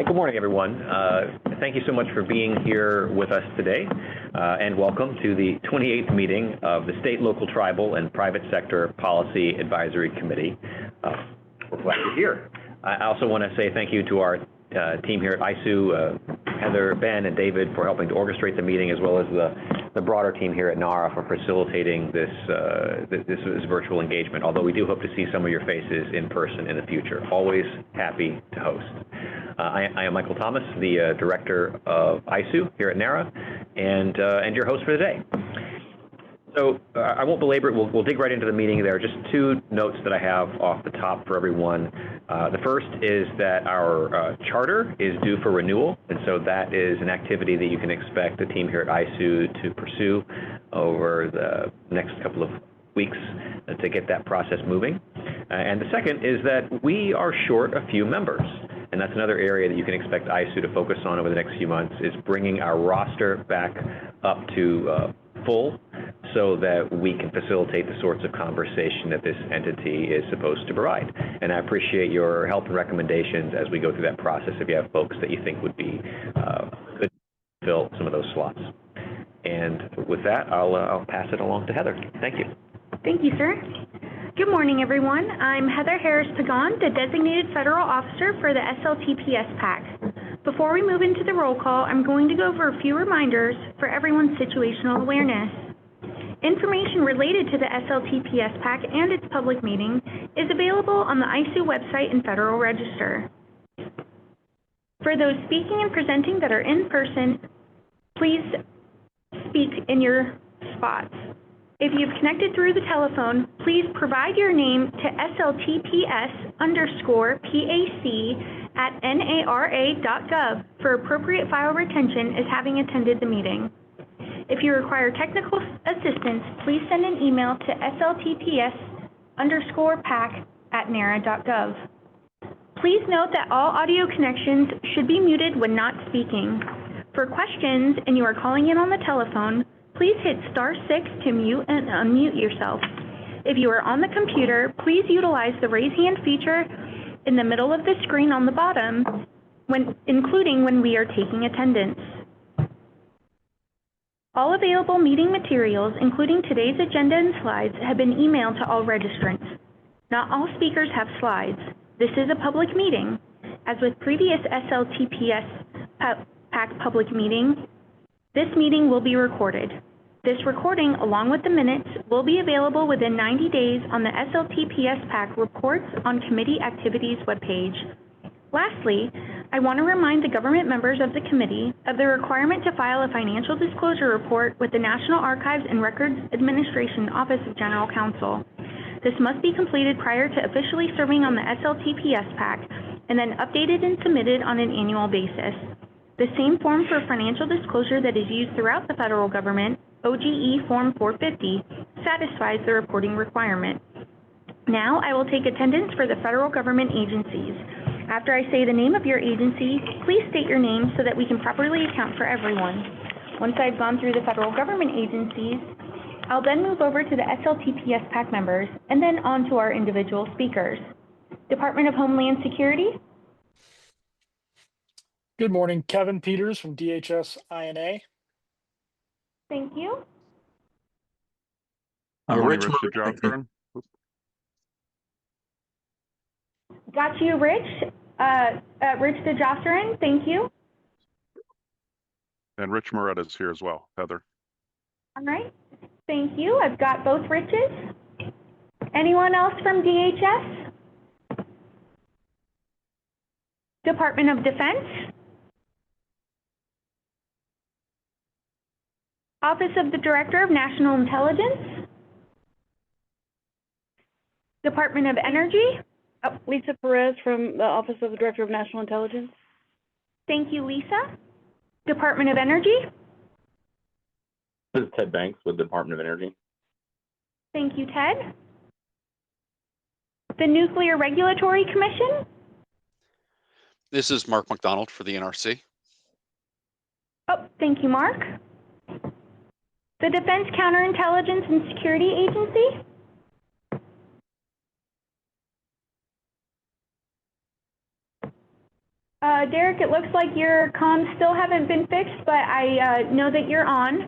Hi, good morning, everyone. Thank you so much for being here with us today, and welcome to the 28th meeting of the State, Local, Tribal, and Private Sector Policy Advisory Committee. We're glad you're here. I also want to say thank you to our team here at ISOO, Heather, Ben, and David for helping to orchestrate the meeting, as well as the broader team here at NARA for facilitating this virtual engagement, although we do hope to see some of your faces in person in the future. Always happy to host. I am Michael Thomas, the Director of ISOO here at NARA, and your host for today. So I won't belabor it. We'll dig right into the meeting. There are just two notes that I have off the top for everyone. The first is that our charter is due for renewal, and so that is an activity that you can expect the team here at ISOO to pursue over the next couple of weeks to get that process moving. And the second is that we are short a few members, and that's another area that you can expect ISOO to focus on over the next few months, is bringing our roster back up to full, so that we can facilitate the sorts of conversation that this entity is supposed to provide. And I appreciate your help and recommendations as we go through that process if you have folks that you think would be good to fill some of those slots. And with that, I'll pass it along to Heather. Thank you. Thank you, sir. Good morning, everyone. I'm Heather Harris-Pagan, the Designated Federal Officer for the SLTPS-PAC. Before we move into the roll call, I'm going to go over a few reminders for everyone's situational awareness. Information related to the SLTPS-PAC and its public meeting is available on the ISOO website and Federal Register. For those speaking and presenting that are in person, please speak in your spots. If you've connected through the telephone, please provide your name to SLTPS_PAC@NARA.gov for appropriate file retention as having attended the meeting. If you require technical assistance, please send an email to SLTPS_PAC@NARA.gov. Please note that all audio connections should be muted when not speaking. For questions and you are calling in on the telephone, please hit *6 to mute and unmute yourself. If you are on the computer, please utilize the raise hand feature in the middle of the screen on the bottom, including when we are taking attendance. All available meeting materials, including today's agenda and slides, have been emailed to all registrants. Not all speakers have slides. This is a public meeting. As with previous SLTPS-PAC public meetings, this meeting will be recorded. This recording, along with the minutes, will be available within 90 days on the SLTPS-PAC Reports on Committee Activities webpage. Lastly, I want to remind the government members of the committee of the requirement to file a financial disclosure report with the National Archives and Records Administration Office of General Counsel. This must be completed prior to officially serving on the SLTPS-PAC and then updated and submitted on an annual basis. The same form for financial disclosure that is used throughout the federal government, OGE Form 450, satisfies the reporting requirement. Now I will take attendance for the federal government agencies. After I say the name of your agency, please state your name so that we can properly account for everyone. Once I've gone through the federal government agencies, I'll then move over to the SLTPS-PAC members and then on to our individual speakers. Department of Homeland Security. Good morning, Kevin Peters from DHS INA. Thank you. Rich Johnson. Got you, Rich. Rich DeJosserin, thank you. And Rich Moretta is here as well, Heather. All right, thank you. I've got both Riches. Anyone else from DHS? Department of Defense. Office of the Director of National Intelligence. Department of Energy. Lisa Perez from the Office of the Director of National Intelligence. Thank you, Lisa. Department of Energy. This is Ted Banks with the Department of Energy. Thank you, Ted. The Nuclear Regulatory Commission. This is Mark McDonald for the NRC. Oh, thank you, Mark. The Defense Counterintelligence and Security Agency. Derek, it looks like your comms still haven't been fixed, but I know that you're on.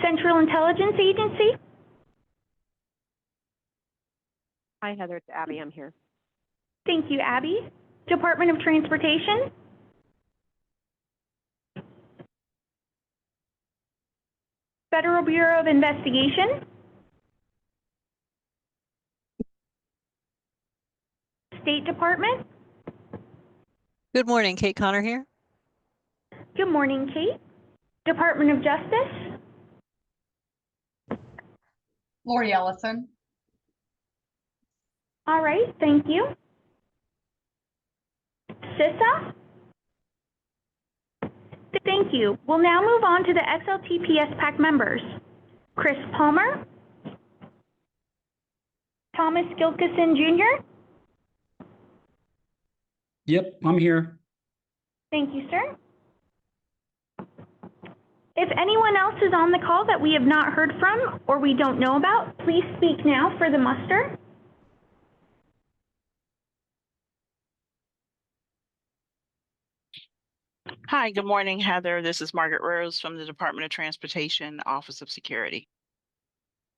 Central Intelligence Agency? Hi, Heather. It's Abby. I'm here. Thank you, Abby. Department of Transportation? Federal Bureau of Investigation? State Department? Good morning, Kate Connor here. Good morning, Kate. Department of Justice? Lori Ellison. All right, thank you. CISA? Thank you. We'll now move on to the SLTPS-PAC members. Chris Palmer? Thomas Gilkison Jr.? Yep, I'm here. Thank you, sir. If anyone else is on the call that we have not heard from or we don't know about, please speak now for the muster. Hi, good morning, Heather. This is Margaret Rose from the Department of Transportation, Office of Security.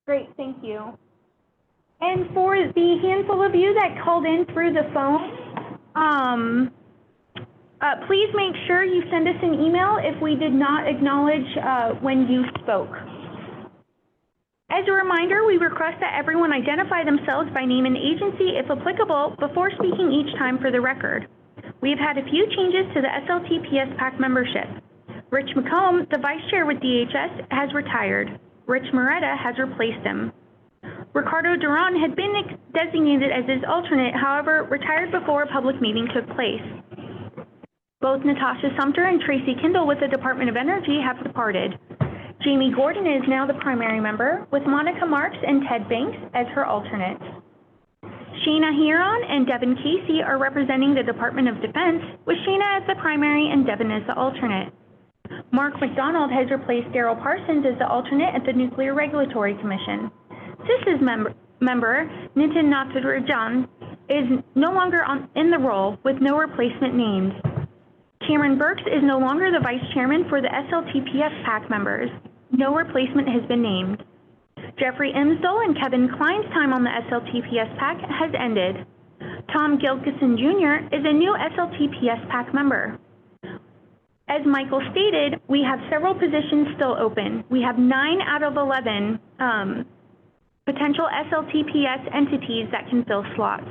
Great, thank you. And for the handful of you that called in through the phone, please make sure you send us an email if we did not acknowledge when you spoke. As a reminder, we request that everyone identify themselves by name and agency, if applicable, before speaking each time for the record. We have had a few changes to the SLTPS-PAC membership. Rich McComb, the vice chair with DHS, has retired. Rich Moretta has replaced him. Ricardo Duran had been designated as his alternate, however, retired before a public meeting took place. Both Natasha Sumter and Tracy Kindle with the Department of Energy have departed. Jamie Gordon is now the primary member, with Monica Marks and Ted Banks as her alternates. Shayna Huron and Devin Casey are representing the Department of Defense, with Shayna as the primary and Devin as the alternate. Mark McDonald has replaced Daryl Parsons as the alternate at the Nuclear Regulatory Commission. CIS's member Nitin Natarajan is no longer in the role, with no replacement named. Cameron Burks is no longer the vice chairman for the SLTPS-PAC members. No replacement has been named. Jeffrey Imsdell and Kevin Klein's time on the SLTPS-PAC has ended. Tom Gilkison Jr. is a new SLTPS-PAC member. As Michael stated, we have several positions still open. We have 9 out of 11 potential SLTPS entities that can fill slots.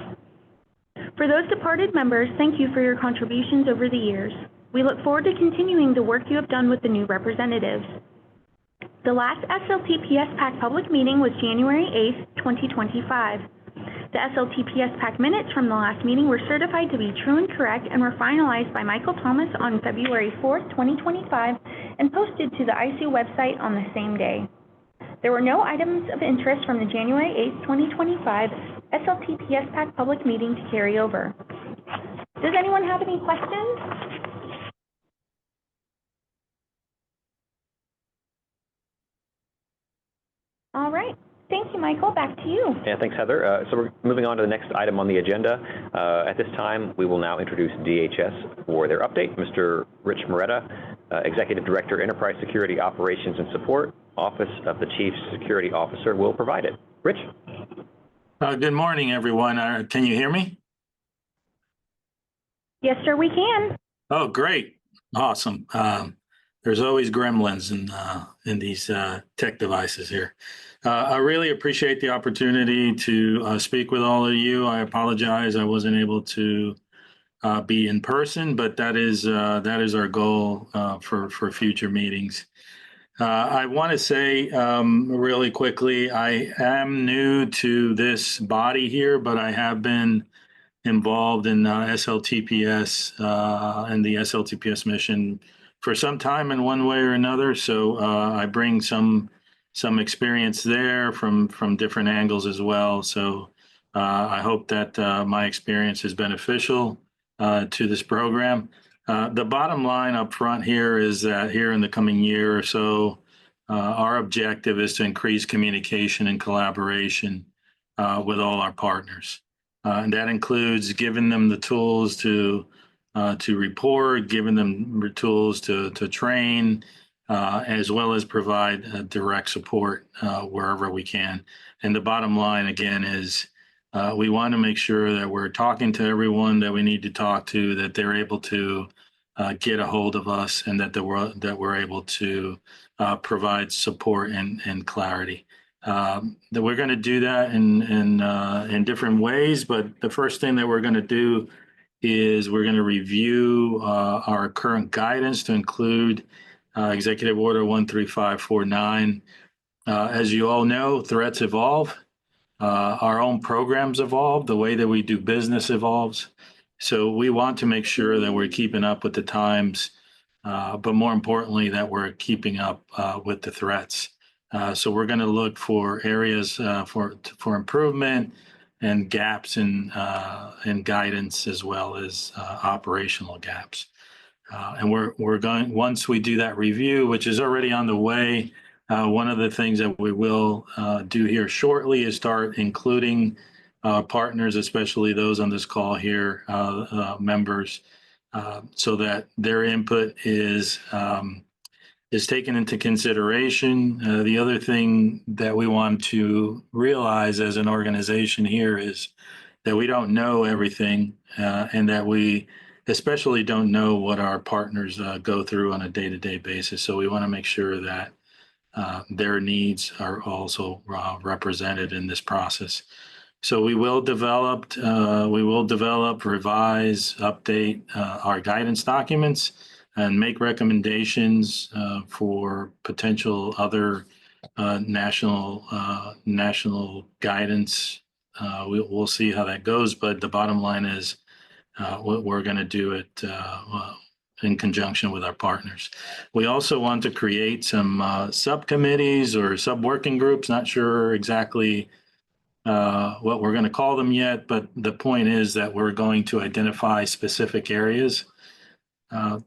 For those departed members, thank you for your contributions over the years. We look forward to continuing the work you have done with the new representatives. The last SLTPS-PAC public meeting was January 8th, 2025. The SLTPS-PAC minutes from the last meeting were certified to be true and correct and were finalized by Michael Thomas on February 4th, 2025, and posted to the ICU website on the same day. There were no items of interest from the January 8th, 2025 SLTPS-PAC public meeting to carry over. Does anyone have any questions? All right. Thank you, Michael. Back to you. Yeah, thanks, Heather. So we're moving on to the next item on the agenda. At this time, we will now introduce DHS for their update. Mr. Rich Moretta, Executive Director, Enterprise Security Operations and Support, Office of the Chief Security Officer, will provide it. Rich? Good morning, everyone. Can you hear me? Yes, sir, we can. Oh, great. Awesome. There's always gremlins in these tech devices here. I really appreciate the opportunity to speak with all of you. I apologize I wasn't able to be in person, but that is our goal for future meetings. I want to say really quickly, I am new to this body here, but I have been involved in SLTPS and the SLTPS mission for some time in one way or another. So I bring some experience there from different angles as well. So I hope that my experience is beneficial to this program. The bottom line up front here is that here in the coming year or so, our objective is to increase communication and collaboration with all our partners. And that includes giving them the tools to report, giving them tools to train, as well as provide direct support wherever we can. And the bottom line, again, is we want to make sure that we're talking to everyone that we need to talk to, that they're able to get a hold of us, and that we're able to provide support and clarity. That we're going to do that in different ways, but the first thing that we're going to do is we're going to review our current guidance to include Executive Order 13549. As you all know, threats evolve. Our own programs evolve. The way that we do business evolves. So we want to make sure that we're keeping up with the times, but more importantly, that we're keeping up with the threats. So we're going to look for areas for improvement and gaps in guidance, as well as operational gaps. And we're going, once we do that review, which is already on the way, one of the things that we will do here shortly is start including partners, especially those on this call here, members, so that their input is taken into consideration. The other thing that we want to realize as an organization here is that we don't know everything, and that we especially don't know what our partners go through on a day-to-day basis. So we want to make sure that their needs are also represented in this process. So we will develop, revise, update our guidance documents, and make recommendations for potential other national guidance. We'll see how that goes, but the bottom line is we're going to do it in conjunction with our partners. We also want to create some subcommittees or sub-working groups. Not sure exactly what we're going to call them yet, but the point is that we're going to identify specific areas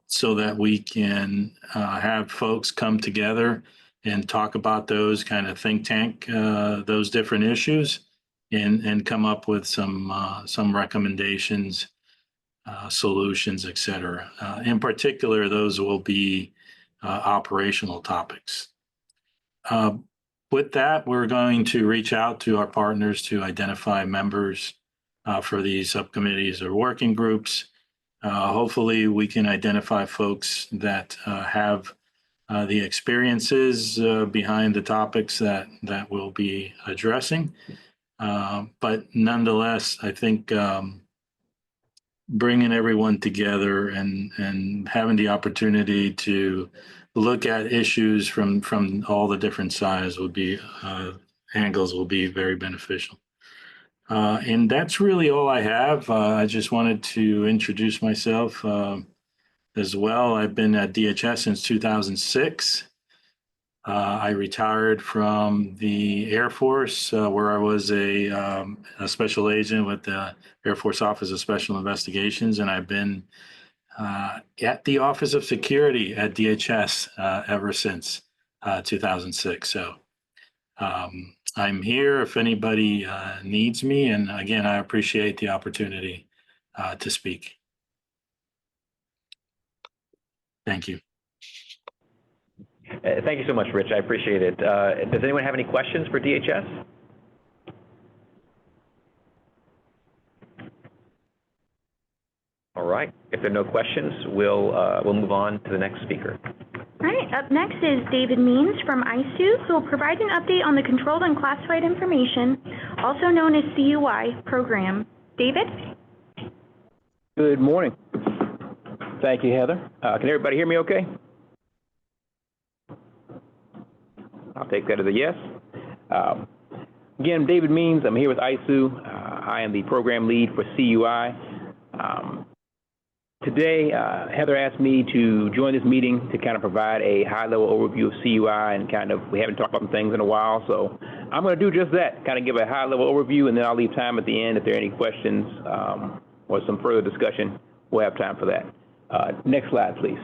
so that we can have folks come together and talk about those, kind of think tank those different issues, and come up with some recommendations, solutions, et cetera. In particular, those will be operational topics. With that, we're going to reach out to our partners to identify members for these subcommittees or working groups. Hopefully, we can identify folks that have the experiences behind the topics that we'll be addressing. But nonetheless, I think bringing everyone together and having the opportunity to look at issues from all the different sides will be angles will be very beneficial. And that's really all I have. I just wanted to introduce myself as well. I've been at DHS since 2006. I retired from the Air Force, where I was a special agent with the Air Force Office of Special Investigations, and I've been at the Office of Security at DHS ever since 2006. So I'm here if anybody needs me, and again, I appreciate the opportunity to speak. Thank you. Thank you so much, Rich. I appreciate it. Does anyone have any questions for DHS? All right. If there are no questions, we'll move on to the next speaker. All right. Up next is David Means from ISOO, who will provide an update on the Controlled and Classified Information, also known as CUI, program. David? Good morning. Thank you, Heather. Can everybody hear me okay? I'll take that as a yes. Again, David Means. I'm here with ISOO. I am the program lead for CUI. Today, Heather asked me to join this meeting to kind of provide a high-level overview of CUI, and kind of, we haven't talked about some things in a while, so I'm going to do just that, kind of give a high-level overview, and then I'll leave time at the end if there are any questions or some further discussion. We'll have time for that. Next slide, please.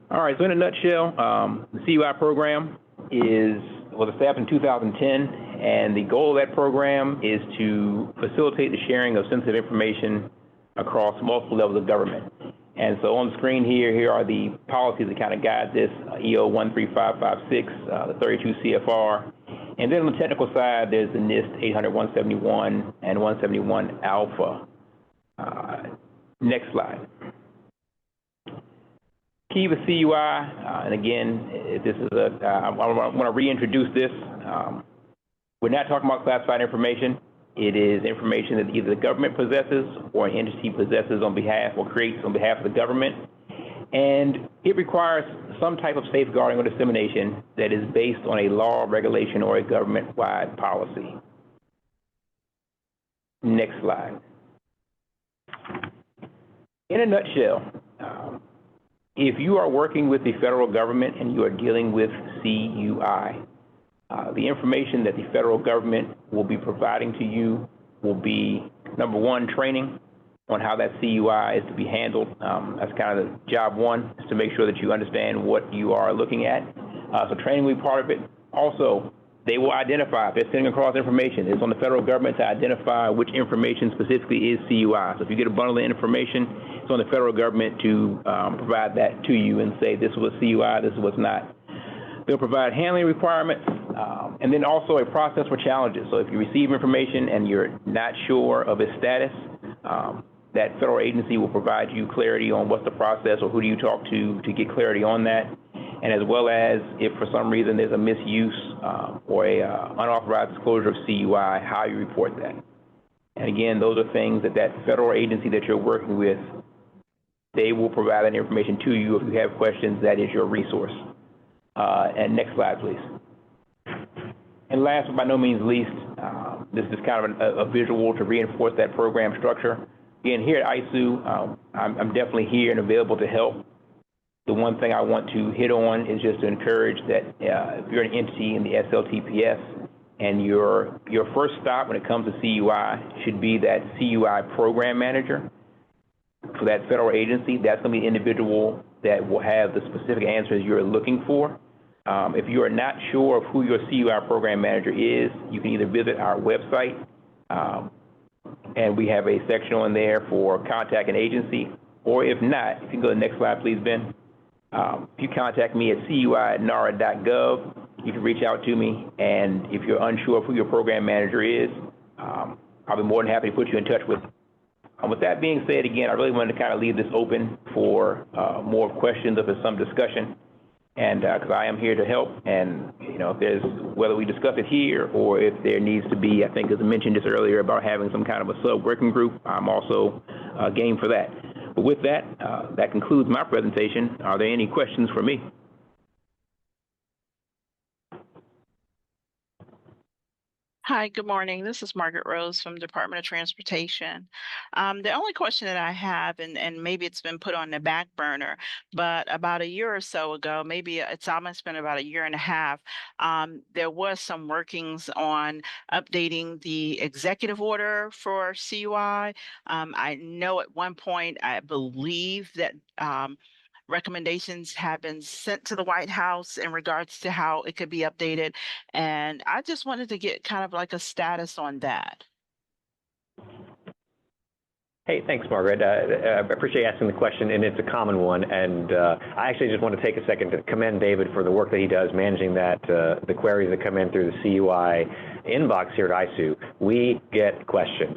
All right, so in a nutshell, the CUI program is was established in 2010, and the goal of that program is to facilitate the sharing of sensitive information across multiple levels of government. And so on the screen here are the policies that kind of guide this, EO 13556, the 32 CFR. And then on the technical side, there's the NIST 800-171 and 171 Alpha. Next slide. Key with CUI, and again, this is I want to reintroduce this. We're not talking about classified information. It is information that either the government possesses or an entity possesses on behalf or creates on behalf of the government. And it requires some type of safeguarding or dissemination that is based on a law, regulation, or a government-wide policy. Next slide. In a nutshell, if you are working with the federal government and you are dealing with CUI, the information that the federal government will be providing to you will be, number one, training on how that CUI is to be handled. That's kind of the job one, is to make sure that you understand what you are looking at. So training will be part of it. Also, they will identify, if they're sending across information, it's on the federal government to identify which information specifically is CUI. So if you get a bundle of information, it's on the federal government to provide that to you and say, this is what's CUI, this is what's not. They'll provide handling requirements, and then also a process for challenges. So if you receive information and you're not sure of its status, that federal agency will provide you clarity on what's the process or who do you talk to get clarity on that. And as well as if for some reason there's a misuse or a unauthorized disclosure of CUI, how you report that. And again, those are things that that federal agency that you're working with, they will provide that information to you. If you have questions, that is your resource. And next slide, please. And last but by no means least, this is kind of a visual to reinforce that program structure. Again, here at ISOO, I'm definitely here and available to help. The one thing I want to hit on is just to encourage that if you're an entity in the SLTPS and your first stop when it comes to CUI should be that CUI program manager for that federal agency. That's going to be the individual that will have the specific answers you're looking for. If you are not sure of who your CUI program manager is, you can either visit our website, and we have a section on there for contact an agency, or if not, if you can go to the next slide, please, Ben. If you contact me at cui@nara.gov, you can reach out to me, and if you're unsure of who your program manager is, I'll be more than happy to put you in touch with. With that being said, again, I really wanted to kind of leave this open for more questions if there's some discussion, and because I am here to help, and you know, if there's, whether we discuss it here or if there needs to be, I think as I mentioned just earlier about having some kind of a sub-working group, I'm also game for that. But with that, that concludes my presentation. Are there any questions for me? Hi, good morning. This is Margaret Rose from Department of Transportation. The only question that I have, and maybe it's been put on the back burner, but about a year or so ago, maybe it's almost been about a year and a half, there was some workings on updating the executive order for CUI. I know at one point, I believe that recommendations have been sent to the White House in regards to how it could be updated. And I just wanted to get kind of like a status on that. Hey, thanks, Margaret. I appreciate you asking the question, and it's a common one. And I actually just want to take a second to commend David for the work that he does managing that, the queries that come in through the CUI inbox here at ISOO. We get questions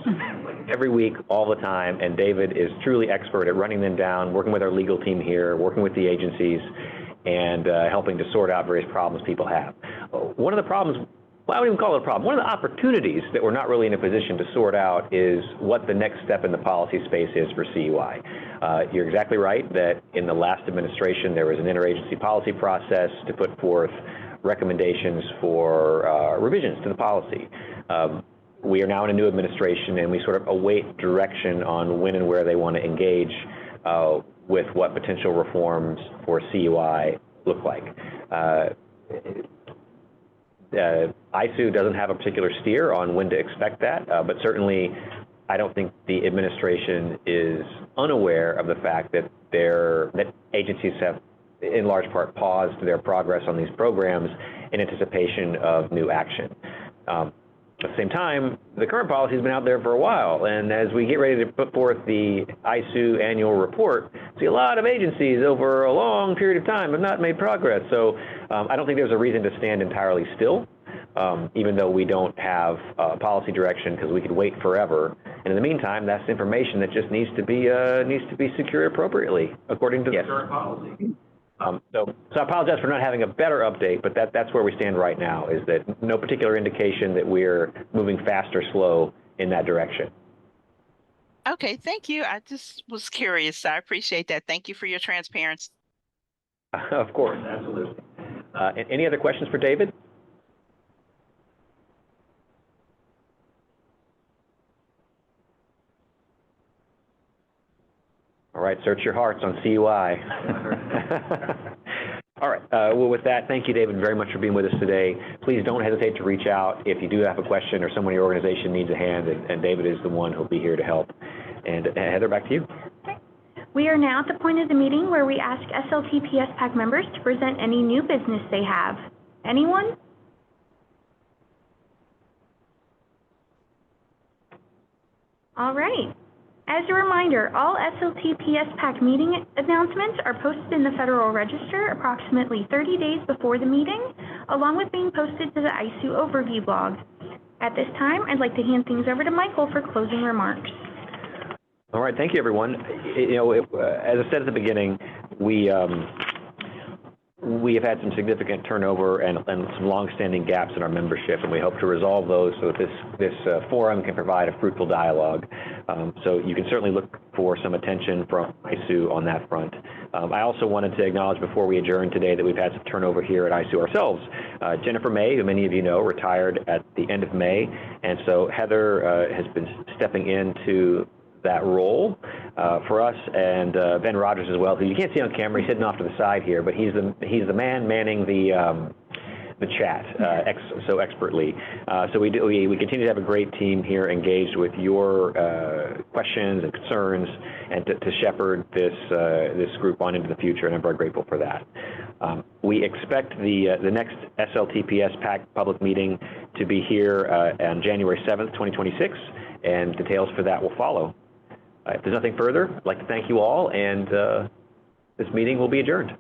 every week, all the time, and David is truly expert at running them down, working with our legal team here, working with the agencies, and helping to sort out various problems people have. One of the problems, well, I wouldn't even call it a problem. One of the opportunities that we're not really in a position to sort out is what the next step in the policy space is for CUI. You're exactly right that in the last administration there was an interagency policy process to put forth recommendations for revisions to the policy. We are now in a new administration, and we sort of await direction on when and where they want to engage with what potential reforms for CUI look like. ISOO doesn't have a particular steer on when to expect that, but certainly I don't think the administration is unaware of the fact that agencies have in large part paused their progress on these programs in anticipation of new action. At the same time, the current policy has been out there for a while, and as we get ready to put forth the ISOO annual report, see a lot of agencies over a long period of time have not made progress. So I don't think there's a reason to stand entirely still, even though we don't have policy direction, because we could wait forever. And in the meantime, that's information that just needs to be secured appropriately according to the current policy. So I apologize for not having a better update, but that's where we stand right now, is that no particular indication that we're moving fast or slow in that direction. Okay, thank you. I just was curious. I appreciate that. Thank you for your transparency. Of course, absolutely. Any other questions for David? All right, search your hearts on CUI. All right, well, with that, thank you, David, very much for being with us today. Please don't hesitate to reach out if you do have a question or someone in your organization needs a hand, and David is the one who'll be here to help. And Heather, back to you. Okay. We are now at the point of the meeting where we ask SLTPS-PAC members to present any new business they have. Anyone? All right. As a reminder, all SLTPS-PAC meeting announcements are posted in the Federal Register approximately 30 days before the meeting, along with being posted to the ISOO overview blog. At this time, I'd like to hand things over to Michael for closing remarks. All right, thank you, everyone. As I said at the beginning, we have had some significant turnover and some long-standing gaps in our membership, and we hope to resolve those so that this forum can provide a fruitful dialogue. So you can certainly look for some attention from ISOO on that front. I also wanted to acknowledge before we adjourn today that we've had some turnover here at ISOO ourselves. Jennifer May, who many of you know, retired at the end of May, and so Heather has been stepping into that role for us, and Ben Rogers as well, who you can't see on camera. He's sitting off to the side here, but he's the man manning the chat so expertly. So we continue to have a great team here engaged with your questions and concerns, and to shepherd this group on into the future, and I'm very grateful for that. We expect the next SLTPS-PAC public meeting to be here on January 7th, 2026, and details for that will follow. If there's nothing further, I'd like to thank you all, and this meeting will be adjourned.